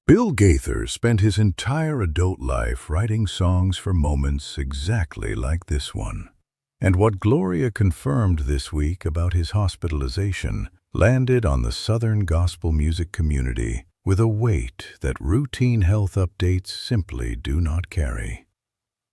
Bill Gaither spent his entire adult life writing songs for moments exactly like this one. And what Gloria confirmed this week about his hospitalization landed on the Southern gospel music community with a weight that routine health updates simply do not carry.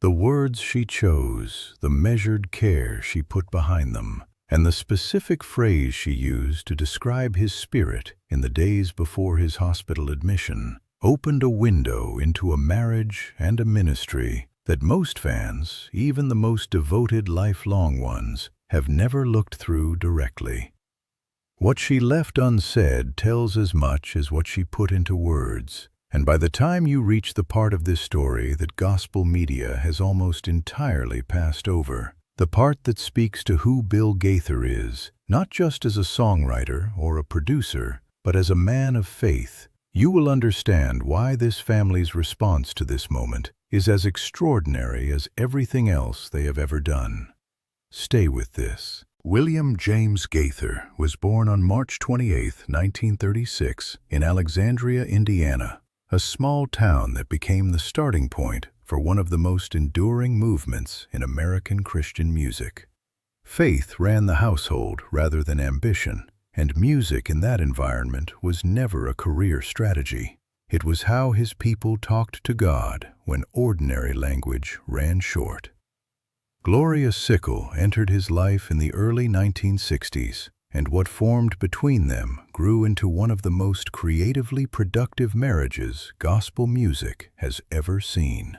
The words she chose, the measured care she put behind them, and the specific phrase she used to describe his spirit in the days before his hospital admission opened a window into a marriage and a ministry that most fans, even the most devoted lifelong ones, have never looked through directly. What she left unsaid tells as much as what she put into words, and by the time you reach the part of this story that gospel media has almost entirely passed over, the part that speaks to who Bill Gaither is, not just as a songwriter or a producer, but as a man of faith, you will understand why this family's response to this moment is as extraordinary as everything else they have ever done. Stay with this. William James Gaither was born on March 28, 1936, in Alexandria, Indiana, a small town that became the starting point for one of the most enduring movements in American Christian music. Faith ran the household rather than ambition, and music in that environment was never a career strategy. It was how his people talked to God when ordinary language ran short. Gloria Sickle entered his life in the early 1960s, and what formed between them grew into one of the most creatively productive marriages gospel music has ever seen.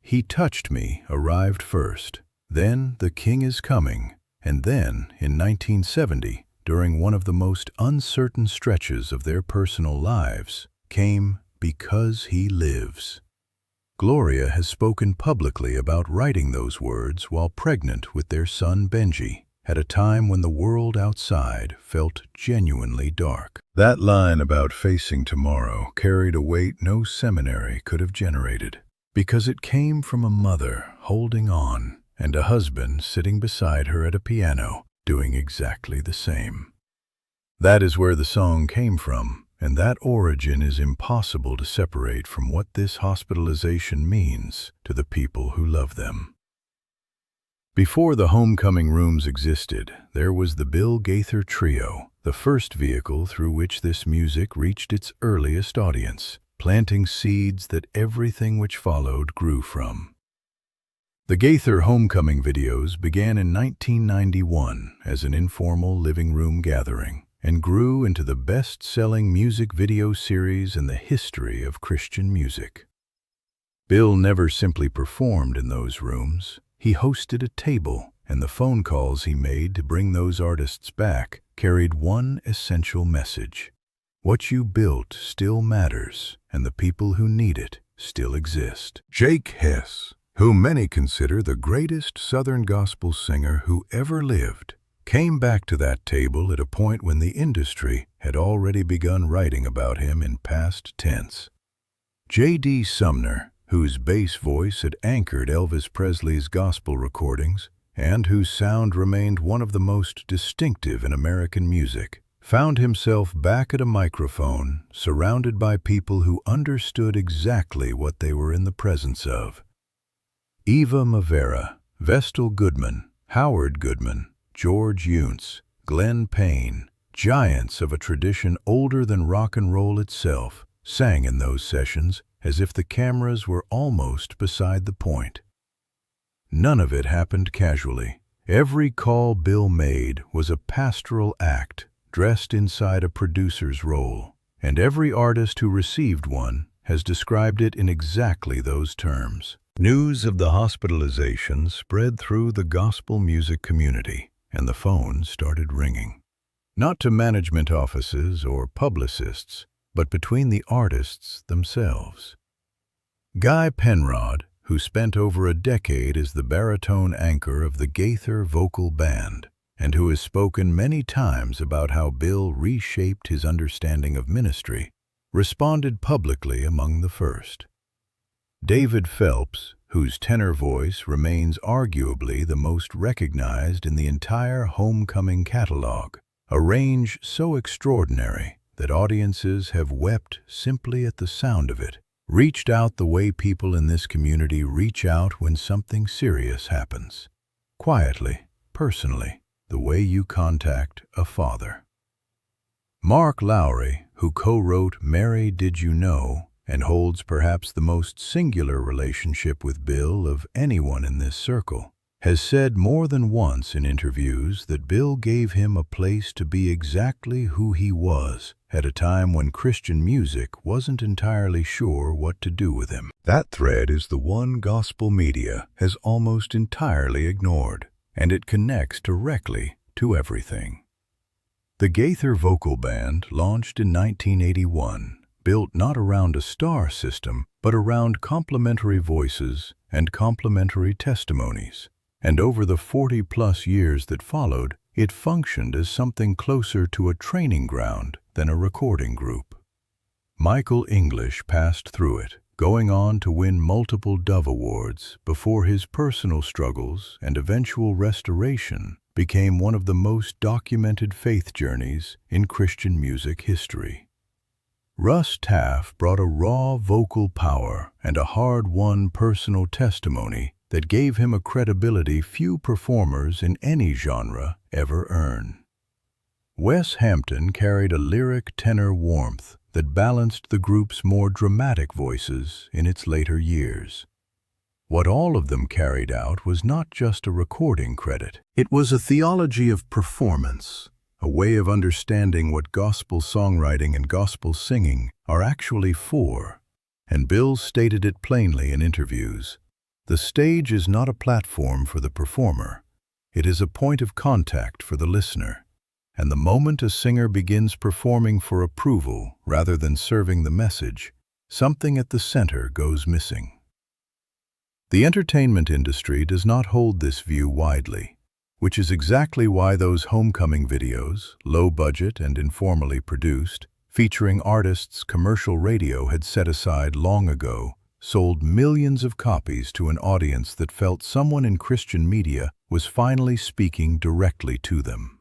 He Touched Me arrived first, then The King Is Coming, and then, in 1970, during one of the most uncertain stretches of their personal lives, came Because He Lives. Gloria has spoken publicly about writing those words while pregnant with their son Benji, at a time when the world outside felt genuinely dark. That line about facing tomorrow carried a weight no seminary could have generated, because it came from a mother holding on and a husband sitting beside her at a piano doing exactly the same. That is where the song came from, and that origin is impossible to separate from what this hospitalization means to the people who love them. Before the homecoming rooms existed, there was the Bill Gaither Trio, the first vehicle through which this music reached its earliest audience, planting seeds that everything which followed grew from. The Gaither Homecoming videos began in 1991 as an informal living room gathering, and grew into the best-selling music video series in the history of Christian music. Bill never simply performed in those rooms. He hosted a table, and the phone calls he made to bring those artists back carried one essential message. What you built still matters, and the people who need it still exist. Jake Hess, who many consider the greatest Southern gospel singer who ever lived, came back to that table at a point when the industry had already begun writing about him in past tense. J.D. Sumner, whose bass voice had anchored Elvis Presley's gospel recordings, and whose sound remained one of the most distinctive in American music, found himself back at a microphone, surrounded by people who understood exactly what they were in the presence of. Eva Mavera, Vestal Goodman, Howard Goodman, George Yunts, Glenn Payne, giants of a tradition older than rock and roll itself, sang in those sessions as if the cameras were almost beside the point. None of it happened casually. Every call Bill made was a pastoral act dressed inside a producer's role, and every artist who received one has described it in exactly those terms. News of the hospitalization spread through the gospel music community, and the phone started ringing. Not to management offices or publicists, but between the artists themselves. Guy Penrod, who spent over a decade as the baritone anchor of the Gaither Vocal Band, and who has spoken many times about how Bill reshaped his understanding of ministry, responded publicly among the first. David Phelps, whose tenor voice remains arguably the most recognized in the entire Homecoming catalog, a range so extraordinary that audiences have wept simply at the sound of it, reached out the way people in this community reach out when something serious happens. Quietly, personally, the way you contact a father. Mark Lowry, who co-wrote Mary Did You Know and holds perhaps the most singular relationship with Bill of anyone in this circle, has said more than once in interviews that Bill gave him a place to be exactly who he was at a time when Christian music wasn't entirely sure what to do with him. That thread is the one gospel media has almost entirely ignored, and it connects directly to everything. The Gaither Vocal Band, launched in 1981, built not around a star system, but around complementary voices and complementary testimonies. And over the 40-plus years that followed, it functioned as something closer to a training ground than a recording group. Michael English passed through it, going on to win multiple Dove Awards before his personal struggles and eventual restoration became one of the most documented faith journeys in Christian music history. Russ Taff brought a raw vocal power and a hard-won personal testimony that gave him a credibility few performers in any genre ever earn. Wes Hampton carried a lyric tenor warmth that balanced the group's more dramatic voices in its later years. What all of them carried out was not just a recording credit. It was a theology of performance, a way of understanding what gospel songwriting and gospel singing are actually for. And Bill stated it plainly in interviews. The stage is not a platform for the performer. It is a point of contact for the listener. And the moment a singer begins performing for approval rather than serving the message, something at the center goes missing. The entertainment industry does not hold this view widely, which is exactly why those homecoming videos, low budget and informally produced, featuring artists commercial radio had set aside long ago, sold millions of copies to an audience that felt someone in Christian media was finally speaking directly to them.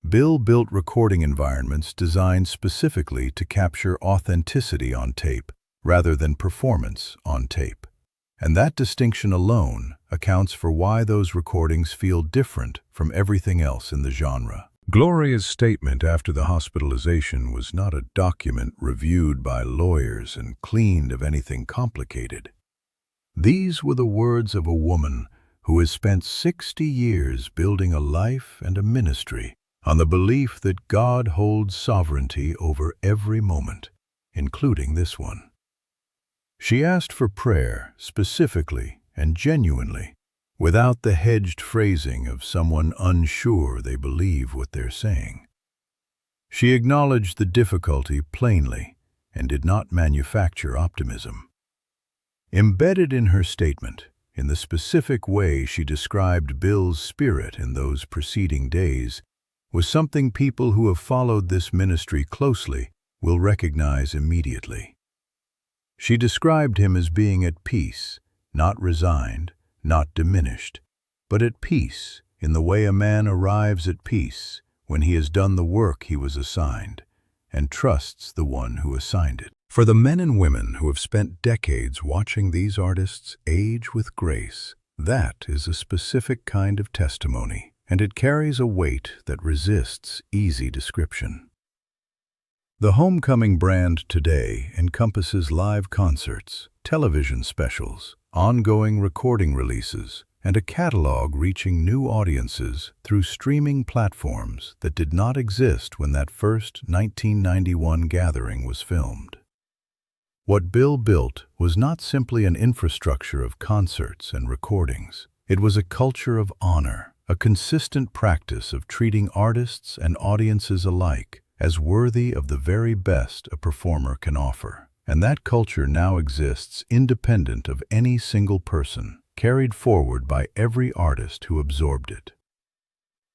Bill built recording environments designed specifically to capture authenticity on tape rather than performance on tape. And that distinction alone accounts for why those recordings feel different from everything else in the genre. Gloria's statement after the hospitalization was not a document reviewed by lawyers and cleaned of anything complicated. These were the words of a woman who has spent 60 years building a life and a ministry on the belief that God holds sovereignty over every moment, including this one. She asked for prayer specifically and genuinely, without the hedged phrasing of someone unsure they believe what they're saying. She acknowledged the difficulty plainly and did not manufacture optimism. Embedded in her statement, in the specific way she described Bill's spirit in those preceding days, was something people who have followed this ministry closely will recognize immediately. She described him as being at peace, not resigned, not diminished, but at peace in the way a man arrives at peace when he has done the work he was assigned and trusts the one who assigned it. For the men and women who have spent decades watching these artists age with grace, that is a specific kind of testimony, and it carries a weight that resists easy description. The Homecoming brand today encompasses live concerts, television specials, ongoing recording releases, and a catalog reaching new audiences through streaming platforms that did not exist when that first 1991 gathering was filmed. What Bill built was not simply an infrastructure of concerts and recordings. It was a culture of honor, a consistent practice of treating artists and audiences alike as worthy of the very best a performer can offer. And that culture now exists independent of any single person, carried forward by every artist who absorbed it.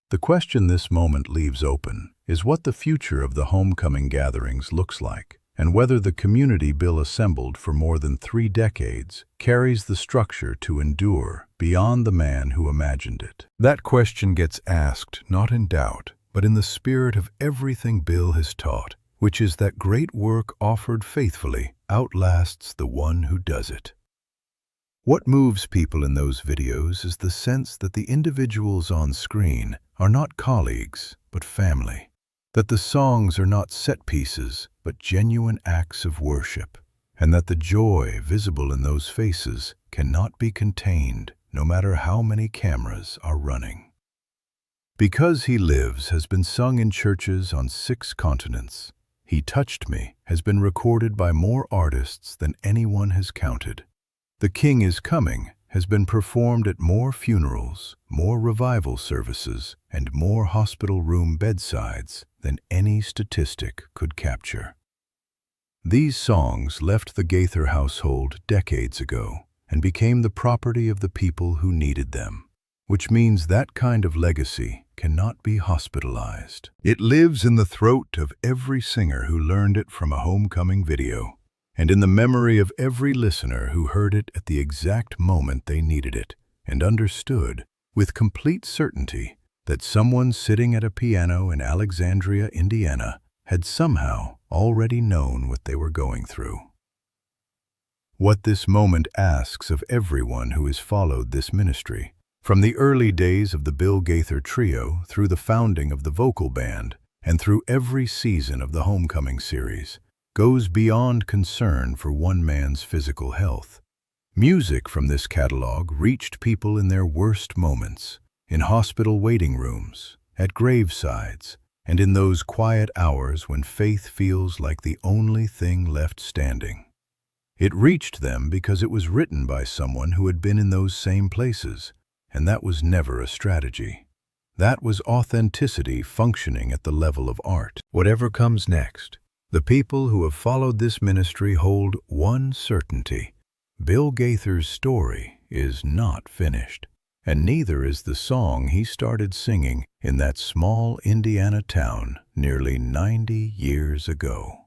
The question this moment leaves open is what the future of the homecoming gatherings looks like, and whether the community Bill assembled for more than 3 decades carries the structure to endure beyond the man who imagined it. That question gets asked not in doubt, but in the spirit of everything Bill has taught, which is that great work offered faithfully outlasts the one who does it. What moves people in those videos is the sense that the individuals on screen are not colleagues, but family. That the songs are not set pieces, but genuine acts of worship. And that the joy visible in those faces cannot be contained, no matter how many cameras are running. Because He Lives has been sung in churches on 6 continents. He Touched Me has been recorded by more artists than anyone has counted. The King Is Coming has been performed at more funerals, more revival services, and more hospital room bedsides than any statistic could capture. These songs left the Gaither household decades ago and became the property of the people who needed them, which means that kind of legacy cannot be hospitalized. It lives in the throat of every singer who learned it from a homecoming video, and in the memory of every listener who heard it at the exact moment they needed it and understood with complete certainty that someone sitting at a piano in Alexandria, Indiana, had somehow already known what they were going through. What this moment asks of everyone who has followed this ministry, from the early days of the Bill Gaither Trio through the founding of the Vocal Band and through every season of the Homecoming series, goes beyond concern for one man's physical health. Music from this catalog reached people in their worst moments, in hospital waiting rooms, at gravesides, and in those quiet hours when faith feels like the only thing left standing. It reached them because it was written by someone who had been in those same places, and that was never a strategy. That was authenticity functioning at the level of art. Whatever comes next, the people who have followed this ministry hold one certainty: Bill Gaither's story is not finished, and neither is the song he started singing in that small Indiana town nearly 90 years ago.